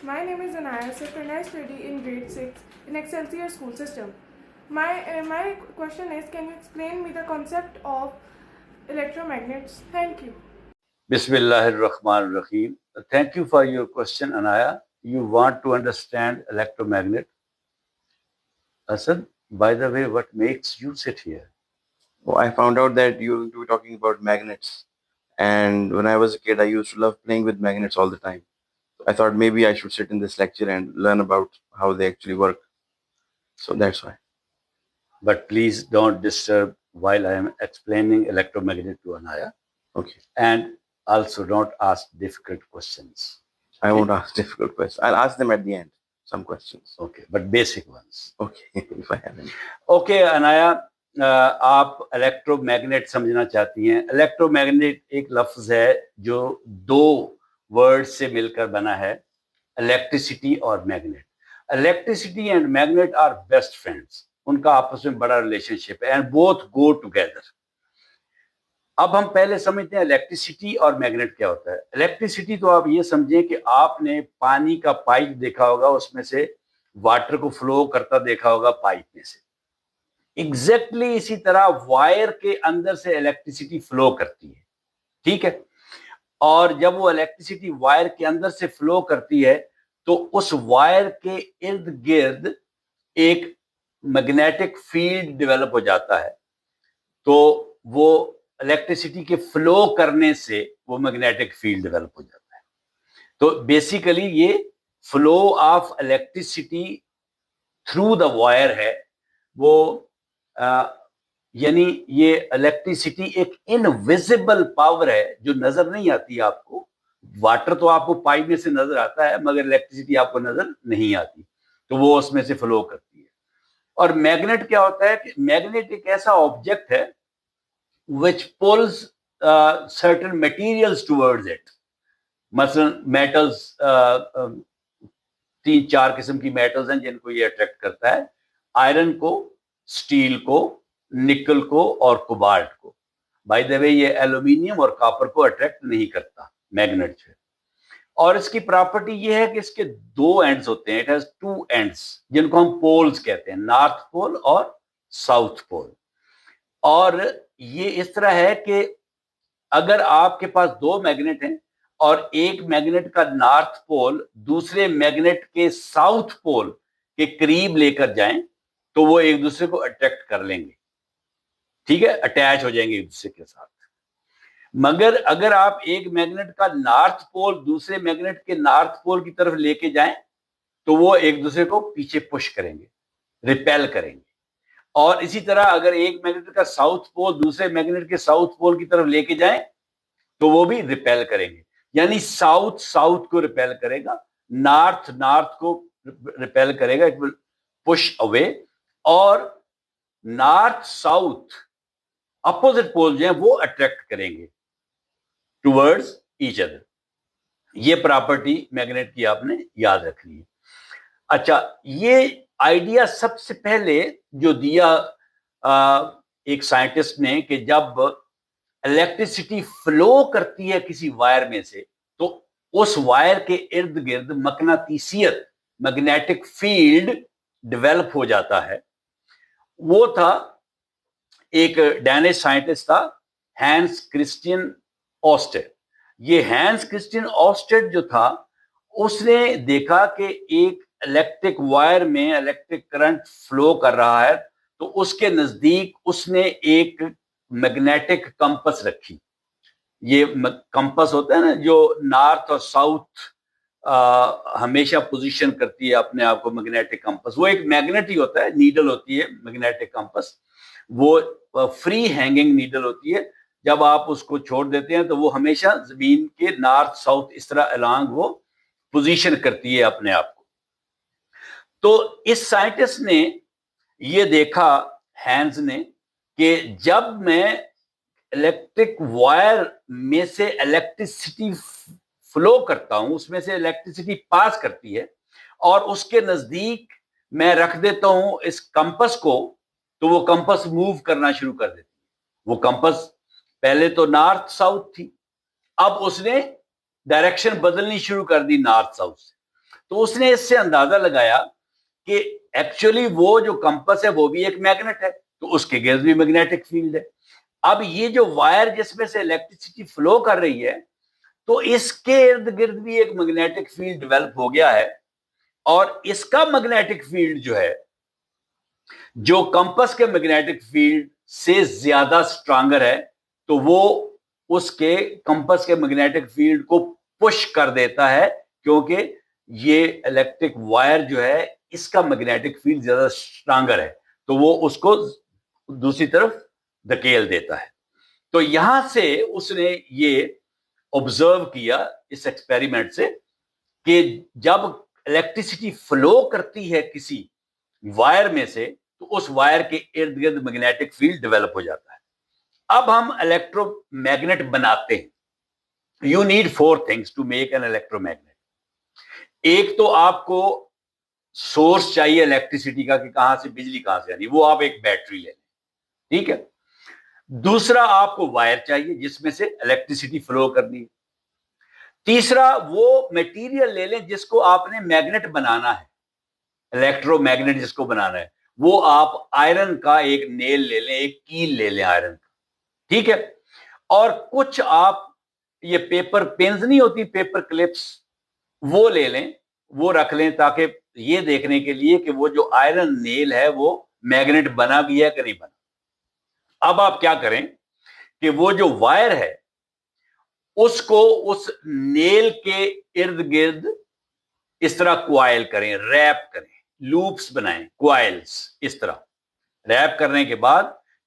My name is Anaya Sif and I study in grade 6 in Excelsior school system. My question is, can you explain me the concept of electromagnets? Thank you. Bismillah ar-Rahman ar-Rahim. Thank you for your question, Anaya. You want to understand electromagnet. Asad, by the way, what makes you sit here? Well, I found out that you were talking about magnets. And when I was a kid, I used to love playing with magnets all the time. I thought maybe I should sit in this lecture and learn about how they actually work. So that's why. But please don't disturb while I am explaining electromagnet to Anaya. Okay. And also don't ask difficult questions. I won't ask difficult questions. I'll ask them at the end, some questions. Okay, but basic ones. Okay, if I have any. Okay, Anaya, آپ electro magnet سمجھنا چاہتی ہیں. Electro magnet ایک لفظ ہے جو دو word سے مل کر بنا ہے, الیکٹریسٹی اور magnet. Electricity and magnet are best friends, ان کا آپس میں بڑا ریلیشن شپ ہے, اینڈ بوتھ گو ٹوگیدر. اب ہم پہلے سمجھتے ہیں الیکٹریسٹی اور میگنیٹ کیا ہوتا ہے. الیکٹریسٹی تو آپ یہ سمجھیں کہ آپ نے پانی کا پائپ دیکھا ہوگا, اس میں سے واٹر کو فلو کرتا دیکھا ہوگا پائپ میں سے. ایگزیکٹلی اسی طرح وائر کے اندر سے الیکٹریسٹی فلو کرتی ہے, ٹھیک ہے. اور جب وہ الیکٹریسٹی وائر کے اندر سے فلو کرتی ہے تو اس وائر کے ارد گرد ایک میگنیٹک فیلڈ ڈیولپ ہو جاتا ہے. تو وہ الیکٹریسٹی کے فلو کرنے سے وہ میگنیٹک فیلڈ ڈیولپ ہو جاتا ہے. تو بیسیکلی یہ flow of electricity through the wire ہے. وہ یعنی یہ الیکٹریسٹی ایک انویزیبل پاور ہے جو نظر نہیں آتی آپ کو. واٹر تو آپ کو پائپ میں سے نظر آتا ہے مگر الیکٹریسٹی آپ کو نظر نہیں آتی, تو وہ اس میں سے فلو کرتی ہے. اور میگنیٹ کیا ہوتا ہے کہ میگنیٹ ایک ایسا آبجیکٹ ہے which pulls certain materials towards it. مثلا میٹلز, 3-4 قسم کی میٹلز ہیں جن کو یہ اٹریکٹ کرتا ہے. آئرن کو, اسٹیل کو, نکل کو اور کوبالٹ کو. بائی دا وے یہ ایلومینیم اور کاپر کو اٹریکٹ نہیں کرتا میگنیٹ سے. اور اس کی پراپرٹی یہ ہے کہ اس کے 2 اینڈز ہوتے ہیں. اٹ ہیز 2 اینڈز جن کو ہم پولز کہتے ہیں, نارتھ پول اور ساؤتھ پول. اور یہ اس طرح ہے کہ اگر آپ کے پاس 2 میگنیٹ ہیں اور ایک میگنیٹ کا نارتھ پول دوسرے میگنیٹ کے ساؤتھ پول کے قریب لے کر جائیں تو وہ ایک دوسرے کو اٹریکٹ کر لیں گے, ٹھیک ہے, اٹیچ ہو جائیں گے ایک دوسرے کے ساتھ. مگر اگر آپ ایک میگنیٹ کا نارتھ پول دوسرے میگنیٹ کے نارتھ پول کی طرف لے کے جائیں تو وہ ایک دوسرے کو پیچھے پش کریں گے, ریپیل کریں گے. اور اسی طرح اگر ایک میگنیٹ کا ساؤتھ پول دوسرے میگنیٹ کے ساؤتھ پول کی طرف لے کے جائیں تو وہ بھی ریپیل کریں گے. یعنی ساؤتھ ساؤتھ کو ریپیل کرے گا, نارتھ نارتھ کو ریپیل کرے گا, اٹ ول پش اوے. اور نارتھ ساؤتھ اپوزٹ پول جو ہیں وہ اٹریکٹ کریں گے ٹوورڈز ایچ ادر. یہ پراپرٹی میگنیٹ کی آپ نے یاد رکھنی ہے. اچھا, یہ آئیڈیا سب سے پہلے جو دیا ایک سائنٹسٹ نے کہ جب الیکٹریسٹی فلو کرتی ہے کسی وائر میں سے تو اس وائر کے ارد گرد مقناطیسیت, میگنیٹک فیلڈ ڈیولپ ہو جاتا ہے. وہ تھا ایک ڈینش سائنٹسٹ تھا, ہینس کرسچین آسٹڈ. یہ ہینس کرسچین آسٹڈ جو تھا اس نے دیکھا کہ ایک الیکٹرک وائر میں الیکٹرک کرنٹ فلو کر رہا ہے تو اس کے نزدیک اس نے ایک میگنیٹک کمپس رکھی. یہ کمپس ہوتا ہے نا جو نارتھ اور ساؤتھ ہمیشہ پوزیشن کرتی ہے اپنے آپ کو, میگنیٹک کمپس. وہ ایک میگنیٹ ہی ہوتا ہے, نیڈل ہوتی ہے میگنیٹک کمپس. وہ فری ہینگنگ نیڈل ہوتی ہے, جب آپ اس کو چھوڑ دیتے ہیں تو وہ ہمیشہ زمین کے نارتھ ساؤتھ اس طرح الانگ وہ پوزیشن کرتی ہے اپنے آپ کو. تو اس سائنٹسٹ نے یہ دیکھا, ہینز نے, کہ جب میں الیکٹرک وائر میں سے الیکٹریسٹی فلو کرتا ہوں, اس میں سے الیکٹریسٹی پاس کرتی ہے اور اس کے نزدیک میں رکھ دیتا ہوں اس کمپس کو, تو وہ کمپس موو کرنا شروع کر دیتی ہے. وہ کمپس پہلے تو نارتھ ساؤتھ تھی, اب اس نے ڈائریکشن بدلنی شروع کر دی نارتھ ساؤتھ سے. تو اس نے اس سے اندازہ لگایا کہ ایکچولی وہ جو کمپس ہے وہ بھی ایک میگنیٹ ہے, تو اس کے گرد بھی میگنیٹک فیلڈ ہے. اب یہ جو وائر جس میں سے الیکٹریسٹی فلو کر رہی ہے, تو اس کے ارد گرد بھی ایک میگنیٹک فیلڈ ڈیولپ ہو گیا ہے, اور اس کا میگنیٹک فیلڈ جو ہے, جو کمپس کے میگنیٹک فیلڈ سے زیادہ سٹرانگر ہے, تو وہ اس کے کمپس کے میگنیٹک فیلڈ کو پش کر دیتا ہے, کیونکہ یہ الیکٹرک وائر جو ہے اس کا میگنیٹک فیلڈ زیادہ سٹرانگر ہے, تو وہ اس کو دوسری طرف دھکیل دیتا ہے. تو یہاں سے اس نے یہ آبزرو کیا اس ایکسپیریمنٹ سے کہ جب الیکٹریسٹی فلو کرتی ہے کسی وائر میں سے, تو اس وائر کے ارد گرد میگنیٹک فیلڈ ڈیولپ ہو جاتا ہے. اب ہم الیکٹرو میگنیٹ بناتے ہیں. You need 4 things to make an electromagnet. ایک تو آپ کو سورس چاہیے الیکٹریسٹی کا, کہ کہاں سے بجلی کہاں سے آنی, وہ آپ ایک بیٹری لے لیں, ٹھیک ہے. دوسرا آپ کو وائر چاہیے جس میں سے الیکٹریسٹی فلو کرنی ہے. تیسرا وہ میٹیریل لے لیں جس کو آپ نے میگنیٹ بنانا ہے, الیکٹرو میگنیٹ جس کو بنانا ہے, وہ آپ آئرن کا ایک نیل لے لیں, ایک کیل لے لیں آئرن کا, ٹھیک ہے. اور کچھ آپ یہ پیپر پینز نہیں ہوتی, پیپر کلپس, وہ لے لیں, وہ رکھ لیں, تاکہ یہ دیکھنے کے لیے کہ وہ جو آئرن نیل ہے وہ میگنیٹ بنا بھی ہے کہ نہیں بنا. اب آپ کیا کریں کہ وہ جو وائر ہے اس کو اس نیل کے ارد گرد اس طرح کوائل کریں, ریپ کریں, لوپس بنائیں, کوائلز اس طرح ریپ کرنے کے بعد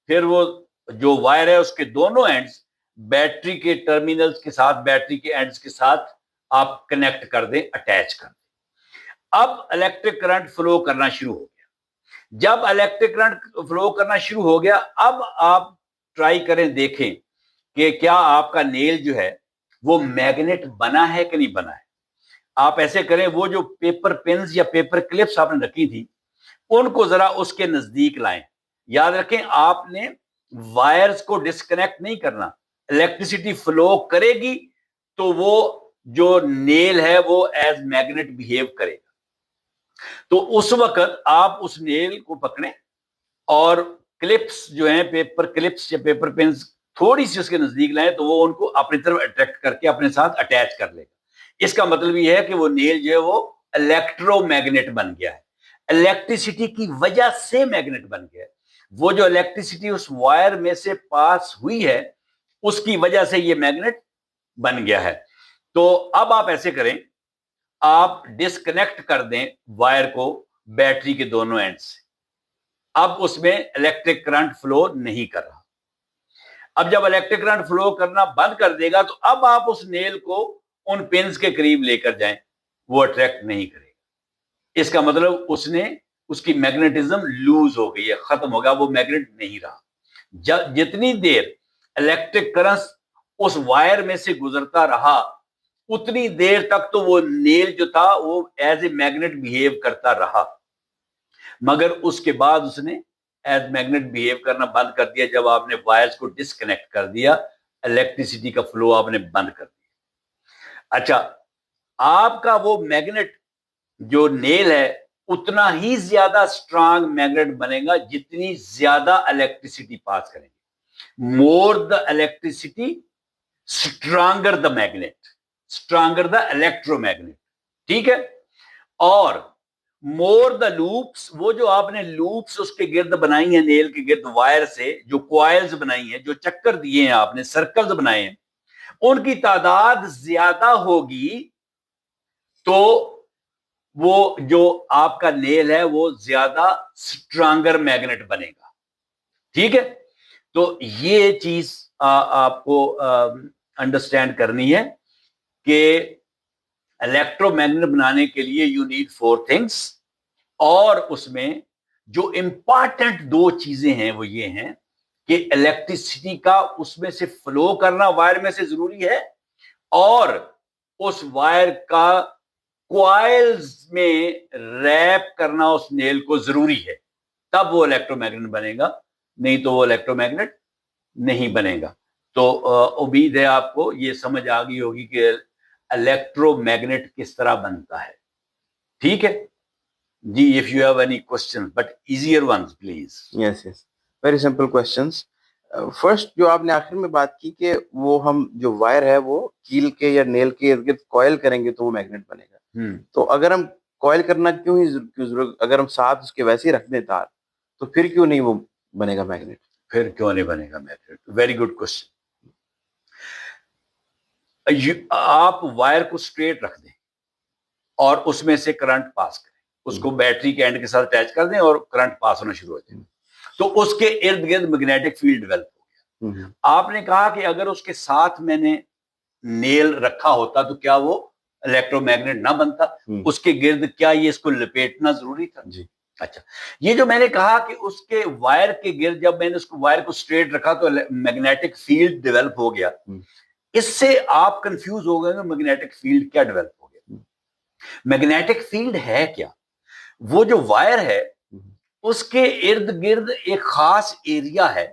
پھر وہ جو وائر ہے اس کے دونوں اینڈز بیٹری کے ٹرمینلز کے ساتھ, بیٹری کے اینڈز کے ساتھ آپ کنیکٹ کر دیں, اٹیچ کر دیں. اب الیکٹرک کرنٹ فلو کرنا شروع ہو گیا. جب الیکٹرک کرنٹ فلو کرنا شروع ہو گیا, اب آپ ٹرائی کریں, دیکھیں کہ کیا آپ کا نیل جو ہے وہ میگنیٹ بنا ہے کہ نہیں بنا ہے. آپ ایسے کریں, وہ جو پیپر پینز یا پیپر کلپس آپ نے رکھی تھی ان کو ذرا اس کے نزدیک لائیں. یاد رکھیں آپ نے وائرز کو ڈسکنیکٹ نہیں کرنا, الیکٹریسٹی فلو کرے گی تو وہ جو نیل ہے وہ ایز میگنیٹ بہیو کرے گا. تو اس وقت آپ اس نیل کو پکڑیں اور کلپس جو ہیں, پیپر کلپس یا پیپر پینز تھوڑی سی اس کے نزدیک لائیں, تو وہ ان کو اپنی طرف اٹریکٹ کر کے اپنے ساتھ اٹیچ کر لے گا. اس کا مطلب یہ ہے کہ وہ نیل جو ہے وہ الیکٹرو میگنیٹ بن گیا ہے, الیکٹریسٹی کی وجہ سے میگنیٹ بن گیا ہے. وہ جو الیکٹریسٹی اس وائر میں سے پاس ہوئی ہے اس کی وجہ سے یہ میگنیٹ بن گیا ہے. تو اب آپ ایسے کریں, آپ ڈسکنیکٹ کر دیں وائر کو بیٹری کے دونوں اینڈ سے. اب اس میں الیکٹرک کرنٹ فلو نہیں کر رہا. اب جب الیکٹرک کرنٹ فلو کرنا بند کر دے گا تو اب آپ اس نیل کو ان پنز کے قریب لے کر جائیں, وہ اٹریکٹ نہیں کرے گا. اس کا مطلب اس کی میگنیٹزم لوز ہو گئی ہے, ختم ہو گیا, وہ میگنیٹ نہیں رہا. جتنی دیر الیکٹرک کرنٹ اس وائر میں سے گزرتا رہا اتنی دیر تک تو وہ نیل جو تھا وہ ایز اے میگنیٹ بہیو کرتا رہا, مگر اس کے بعد اس نے ایز میگنیٹ بہیو کرنا بند کر دیا جب آپ نے وائرز کو ڈسکنیکٹ کر دیا, الیکٹریسٹی کا فلو آپ نے بند کر دیا. اچھا, آپ کا وہ میگنیٹ جو نیل ہے اتنا ہی زیادہ اسٹرانگ میگنیٹ بنے گا جتنی زیادہ الیکٹریسٹی پاس کریں گے. مور دا الیکٹریسٹی اسٹرانگر دا میگنیٹ, اسٹرانگر دا الیکٹرو میگنیٹ, ٹھیک ہے. اور مور دا لوپس, وہ جو آپ نے لوپس اس کے گرد بنائی ہیں نیل کے گرد وائر سے, جو کوائلز بنائی ہیں, جو چکر دیے ہیں آپ نے, سرکلز بنائے ہیں, ان کی تعداد زیادہ ہوگی تو وہ جو آپ کا نیل ہے وہ زیادہ اسٹرانگر میگنیٹ بنے گا, ٹھیک ہے. تو یہ چیز آپ کو انڈرسٹینڈ کرنی ہے کہ الیکٹرو میگنیٹ بنانے کے لیے یو نیڈ 4 things, اور اس میں جو امپارٹنٹ 2 چیزیں ہیں وہ یہ ہیں کہ الیکٹریسٹی کا اس میں سے فلو کرنا وائر میں سے ضروری ہے, اور اس وائر کا کوائلز میں ریپ کرنا اس نیل کو ضروری ہے, تب وہ الیکٹرو میگنیٹ بنے گا, نہیں تو وہ الیکٹرو میگنیٹ نہیں بنے گا. تو امید ہے آپ کو یہ سمجھ آ گئی ہوگی کہ الیکٹرو میگنیٹ کس طرح بنتا ہے. ٹھیک ہے جی. if you have any questions but easier ones please. Yes, yes. Very simple questions. First جو آپ نے آخر میں بات کی کہ وہ ہم جو وائر ہے وہ کیل کے یا نیل کے ارد گرد کوئل کریں گے تو وہ میگنیٹ بنے گا. تو اگر ہم کوئل کرنا کیوں ضرورت, اگر ہم ساتھ اس کے ویسے ہی رکھ دیں تار, تو پھر کیوں نہیں وہ بنے گا میگنیٹ؟ پھر کیوں نہیں بنے گا میگنیٹ؟ Very good question. آپ وائر کو اسٹریٹ رکھ دیں اور اس میں سے کرنٹ پاس کریں, اس کو بیٹری کے اینڈ کے ساتھ اٹیچ کر دیں اور کرنٹ پاس ہونا شروع ہو جائے, تو اس کے ارد گرد میگنیٹک فیلڈ ڈیولپ ہو گیا. آپ نے کہا کہ اگر اس کے ساتھ میں نے نیل رکھا ہوتا تو کیا وہ الیکٹرو میگنیٹ نہ بنتا؟ اس کے گرد کیا یہ اس کو لپیٹنا ضروری تھا؟ جی. اچھا, یہ جو میں نے کہا کہ اس کے وائر کے گرد جب میں نے اس کو وائر کو اسٹریٹ رکھا تو میگنیٹک فیلڈ ڈیولپ ہو گیا, اس سے آپ کنفیوز ہو گئے کہ میگنیٹک فیلڈ کیا ڈیولپ ہو گیا. میگنیٹک فیلڈ ہے کیا؟ وہ جو وائر ہے اس کے ارد گرد ایک خاص ایریا ہے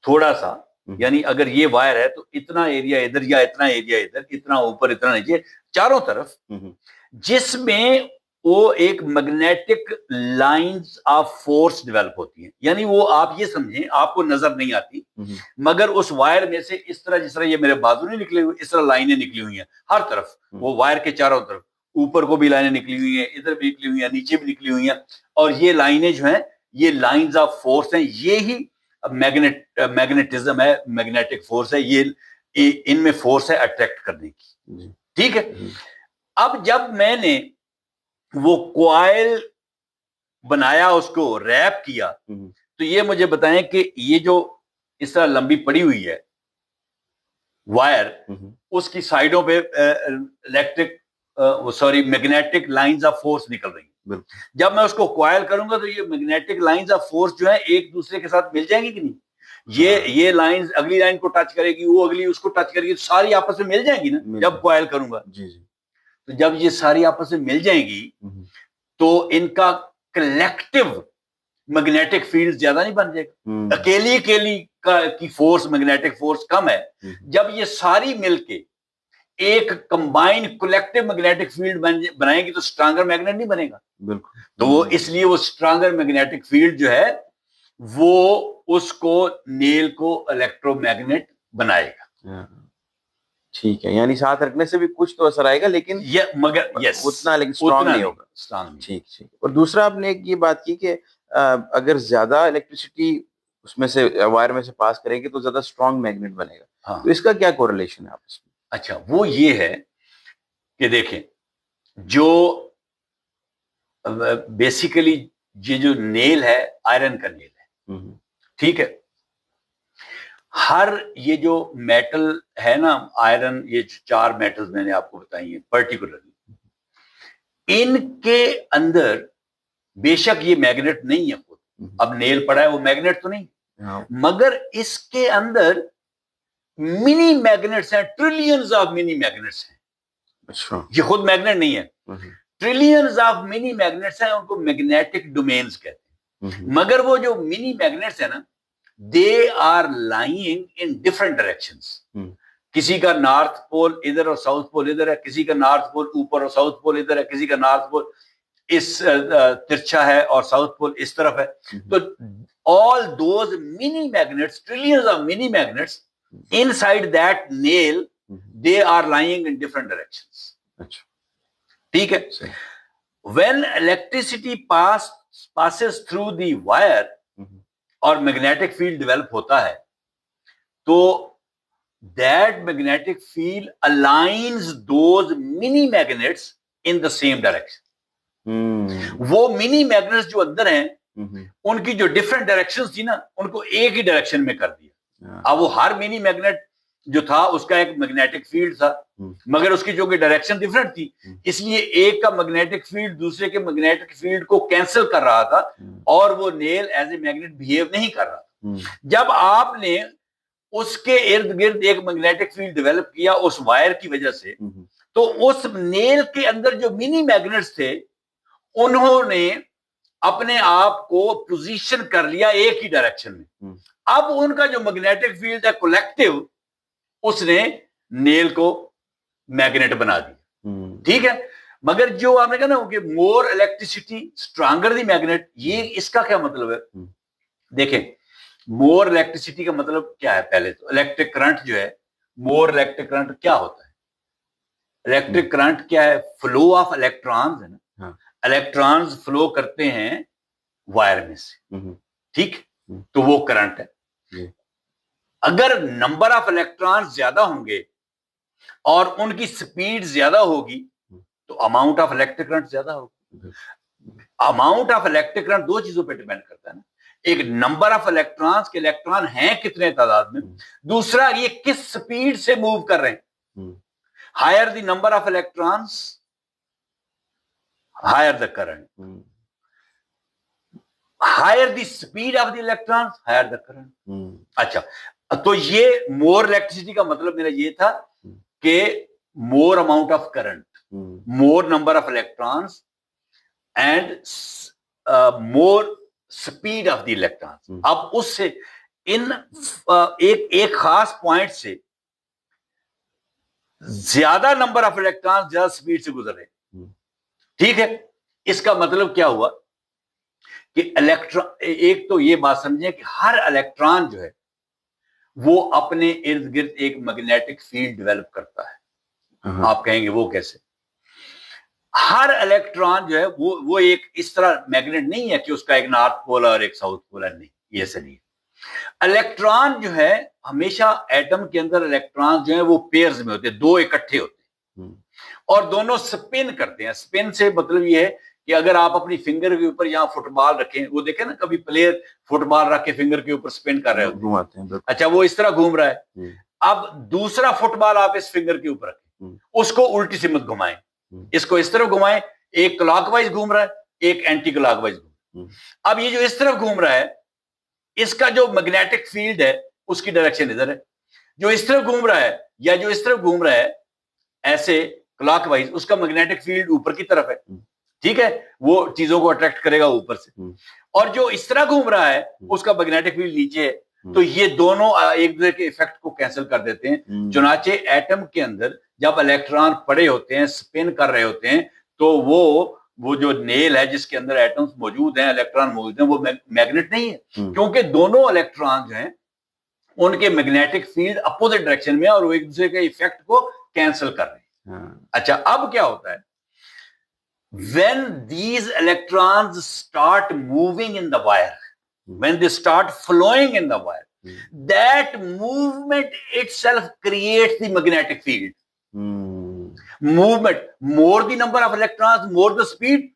تھوڑا سا, یعنی اگر یہ وائر ہے تو اتنا ایریا ادھر یا اتنا ایریا ادھر, اتنا اوپر اتنا نیچے, چاروں طرف, جس میں وہ ایک magnetic lines of force develop ہوتی ہیں. یعنی وہ آپ یہ سمجھیں, آپ کو نظر نہیں آتی مگر اس وائر میں سے اس طرح, جس طرح یہ میرے بازو نہیں نکلے ہوئے, اس طرح لائنیں نکلی ہوئی ہیں ہر طرف, وہ وائر کے چاروں طرف, اوپر کو بھی لائنیں نکلی ہوئی ہیں, ادھر بھی نکلی ہوئی ہیں, نیچے بھی نکلی ہوئی ہیں, اور یہ لائنیں جو ہیں یہ لائنز آف فورس ہیں. یہی میگنیٹزم ہے, میگنیٹک فورس ہے, یہ ان میں فورس ہے اٹریکٹ کرنے کی. ٹھیک ہے. اب جب میں نے وہ کوائل بنایا, اس کو ریپ کیا, تو یہ مجھے بتائیں کہ یہ جو اس طرح لمبی پڑی ہوئی ہے وائر, اس کی سائڈوں پہ میگنیٹک لائنز آف فورس نکل رہی ہیں. جب میں اس کو کوائل کروں گا تو یہ میگنیٹک لائنز آف فورس جو ہے ایک دوسرے کے ساتھ مل جائیں گی کہ نہیں؟ یہ لائنز اگلی لائن کو ٹچ کرے گی, وہ اگلی اس کو ٹچ کرے گی, ساری آپس میں مل جائیں گی نا جب کوائل کروں گا. تو جب یہ ساری آپس میں مل جائیں گی تو ان کا کلیکٹیو میگنیٹک فیلڈ زیادہ نہیں بن جائے گا. اکیلی کی فورس, میگنیٹک فورس کم ہے. جب یہ ساری مل کے ایک کمبائن کولیکٹیو میگنیٹک فیلڈ بنائیں گی تو اسٹرانگر میگنیٹ نہیں بنے گا. بالکل. تو وہ اس لیے وہ اسٹرانگر میگنیٹک فیلڈ جو ہے وہ اس کو نیل کو الیکٹرو میگنیٹ بنائے گا. ٹھیک ہے, یعنی ساتھ رکھنے سے بھی کچھ تو اثر آئے گا, لیکن مگر اتنا لیکن اسٹرانگ نہیں ہوگا. ٹھیک ٹھیک. اور دوسرا آپ نے ایک یہ بات کی کہ اگر زیادہ الیکٹریسٹی اس میں سے وائر میں سے پاس کریں گے تو زیادہ اسٹرانگ میگنیٹ بنے گا. تو اس کا کیا کوریلیشن ہے آپس میں؟ اچھا, وہ یہ ہے کہ دیکھیں, جو بیسیکلی یہ جو نیل ہے آئرن کا نیل ہے, ٹھیک ہے. ہر یہ جو میٹل ہے نا آئرن, یہ جو 4 میٹلز میں نے آپ کو بتائی ہیں پرٹیکولرلی, ان کے اندر بے شک یہ میگنیٹ نہیں ہے خود. اب نیل پڑا ہے وہ میگنیٹ تو نہیں, مگر اس کے اندر منی میگنیٹس ہیں, ٹریلینز آف منی میگنیٹس ہیں. یہ خود میگنیٹ نہیں ہے, ٹریلینز آف منی میگنیٹس ہیں, ان کو میگنیٹک ڈومینز کہتے ہیں. مگر وہ جو منی میگنیٹس ہیں نا, they are lying in different directions. کسی کا نارتھ پول ادھر اور ساؤتھ پول ادھر ہے, کسی کا نارتھ پول اوپر اور ساؤتھ پول ادھر ہے, کسی کا نارتھ پول اس ترچھا ہے اور ساؤتھ پول اس طرف ہے. تو all those mini magnets, trillions of mini magnets inside that nail, they are lying in different directions. ٹھیک ہے. When electricity passes through the wire اور میگنیٹک فیلڈ ڈیولپ ہوتا ہے تو that magnetic field aligns those mini magnets in the same direction. وہ mini magnates جو اندر ہیں ان کی جو ڈفرنٹ ڈائریکشن تھی نا, ان کو ایک ہی ڈائریکشن میں کر دیا. اب وہ ہر منی میگنیٹ جو تھا اس کا ایک میگنیٹک فیلڈ تھا, مگر اس کی جو کہ ڈائریکشن ڈفرنٹ تھی, اس لیے ایک کا میگنیٹک فیلڈ دوسرے کے میگنیٹک فیلڈ کو کینسل کر رہا تھا اور وہ نیل ایز اے میگنیٹ بہیو نہیں کر رہا تھا. جب آپ نے اس کے ارد گرد ایک میگنیٹک فیلڈ ڈیولپ کیا اس وائر کی وجہ سے, تو اس نیل کے اندر جو منی میگنیٹس تھے انہوں نے اپنے آپ کو پوزیشن کر لیا ایک ہی ڈائریکشن میں. اب ان کا جو میگنیٹک فیلڈ ہے کولیکٹیو, اس نے نیل کو میگنیٹ بنا دیا. ٹھیک ہے. مگر جو آپ نے کہا نا کہ مور الیکٹریسٹی اسٹرانگر دی میگنیٹ, یہ اس کا کیا مطلب ہے؟ دیکھیں مور الیکٹریسٹی کا مطلب کیا ہے؟ پہلے تو الیکٹرک کرنٹ جو ہے, مور الیکٹرک کرنٹ کیا ہوتا ہے؟ الیکٹرک کرنٹ کیا ہے؟ فلو آف الیکٹرانز ہے نا, الیکٹرانز فلو کرتے ہیں وائر میں سے, ٹھیک, تو وہ کرنٹ ہے. اگر نمبر آف الیکٹرانز زیادہ ہوں گے اور ان کی سپیڈ زیادہ ہوگی تو اماؤنٹ آف الیکٹرک کرنٹ زیادہ ہوگی. اماؤنٹ آف الیکٹرک کرنٹ دو چیزوں پہ ڈیپینڈ کرتا ہے نا, ایک نمبر آف الیکٹرانز کے الیکٹران ہیں کتنے تعداد میں, دوسرا یہ کس سپیڈ سے موو کر رہے ہیں. Higher the number of electrons higher the current, higher the speed of the electrons higher the current. اچھا تو یہ مور الیکٹریسٹی کا مطلب میرا یہ تھا کہ more amount of current, more number of electrons and more speed of the electrons. اب اس سے ان ایک خاص پوائنٹ سے زیادہ نمبر آف الیکٹرانز زیادہ سپیڈ سے گزر رہے, ٹھیک ہے. اس کا مطلب کیا ہوا کہ الیکٹران, ایک تو یہ بات سمجھیں کہ ہر الیکٹران جو ہے وہ اپنے ارد گرد ایک میگنیٹک فیلڈ ڈیولپ کرتا ہے. آپ کہیں گے وہ کیسے؟ ہر الیکٹران جو ہے وہ ایک اس طرح میگنیٹ نہیں ہے کہ اس کا ایک نارتھ پول اور ایک ساؤتھ پول ہے, نہیں, یہ ایسا نہیں ہے. الیکٹران جو ہے ہمیشہ ایٹم کے اندر الیکٹران جو ہیں وہ پیئرز میں ہوتے ہیں, دو اکٹھے ہوتے ہیں اور دونوں سپن کرتے ہیں. سپن سے مطلب یہ ہے کہ اگر آپ اپنی فنگر کے اوپر یہاں فٹ بال رکھیں, وہ دیکھیں نا کبھی پلیئر فٹ بال رکھ کے فنگر کے اوپر سپن کر رہے ہوتے ہیں, اچھا وہ اس طرح گھوم رہا ہے. اب دوسرا فٹ بال آپ اس فنگر کے اوپر رکھیں, اس کو الٹی سمت گھمائیں, اس کو اس طرف گھمائیں, ایک کلاک وائز گھوم رہا ہے, ایک اینٹی کلاک وائز گھوم. اب یہ جو اس طرف گھوم رہا ہے اس کا جو میگنیٹک فیلڈ ہے اس کی ڈائریکشن ادھر ہے, جو اس طرف گھوم رہا ہے یا جو اس طرف گھوم رہا ہے ایسے کلاک وائز, اس کا میگنیٹک فیلڈ اوپر کی طرف ہے, ٹھیک ہے, وہ چیزوں کو اٹریکٹ کرے گا اوپر سے. اور جو اس طرح گھوم رہا ہے اس کا میگنیٹک فیلڈ نیچے ہے, تو یہ دونوں ایک دوسرے کے ایفیکٹ کو کینسل کر دیتے ہیں. چنانچہ ایٹم کے اندر جب الیکٹران پڑے ہوتے ہیں, سپن کر رہے ہوتے ہیں, تو وہ جو نیل ہے جس کے اندر ایٹمز موجود ہیں, الیکٹران موجود ہیں, وہ میگنیٹ نہیں ہے, کیونکہ دونوں الیکٹران جو ہیں ان کے میگنیٹک فیلڈ اپوزٹ ڈائریکشن میں اور وہ ایک دوسرے کے ایفیکٹ کو کینسل کر رہے ہیں. اچھا اب کیا ہوتا ہے, when these electrons start moving in the wire, when they start flowing in the wire, that movement itself creates the magnetic field. Movement, more the number of electrons, more the speed,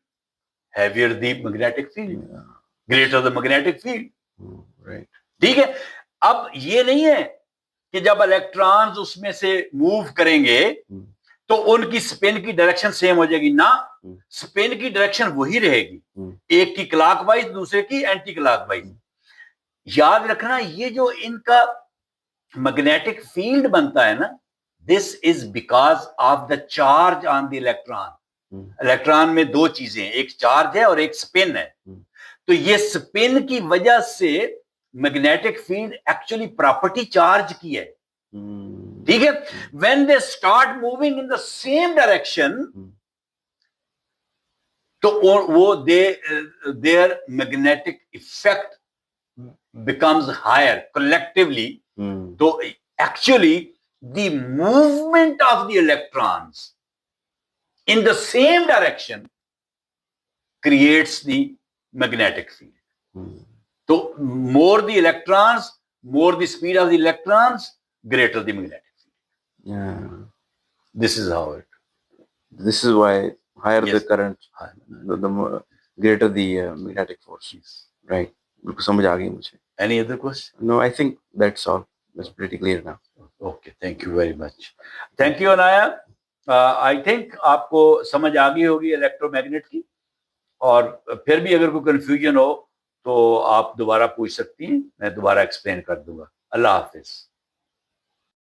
heavier the magnetic field, greater the magnetic field. Right. ٹھیک ہے. اب یہ نہیں ہے کہ جب electrons اس میں سے موو کریں گے تو ان کی سپن کی ڈائریکشن سیم ہو جائے گی, نہ, سپن کی ڈائریکشن وہی رہے گی, ایک کی کلاک وائز دوسرے کی اینٹی کلاک وائز. یاد رکھنا یہ جو ان کا میگنیٹک فیلڈ بنتا ہے نا, this is because of the charge on the electron. Electron میں دو چیزیں ہیں, ایک چارج ہے اور ایک سپن ہے, تو یہ سپن کی وجہ سے magnetic field actually property charge کی ہے, ٹھیک ہے. when they start moving in the same direction, تو وہ their magnetic effect becomes higher collectively. تو actually the movement of the electrons in the same direction creates the magnetic field. So more the electrons, more the speed of the electrons, greater the magnetic field. Yeah. This is how it. This is why higher Yes. the current, the more, greater the magnetic force. Yes. Right. بالکل سمجھ آ گئی مجھے. Any other question? No, I think that's all. That's pretty clear now. Okay, thank you very much. Thank you, Anaya. I think آپ کو سمجھ آ گئی ہوگی electro magnet کی, اور پھر بھی اگر کوئی کنفیوژن ہو تو آپ دوبارہ پوچھ سکتی ہیں, میں دوبارہ ایکسپلین کر دوں گا. اللہ حافظ.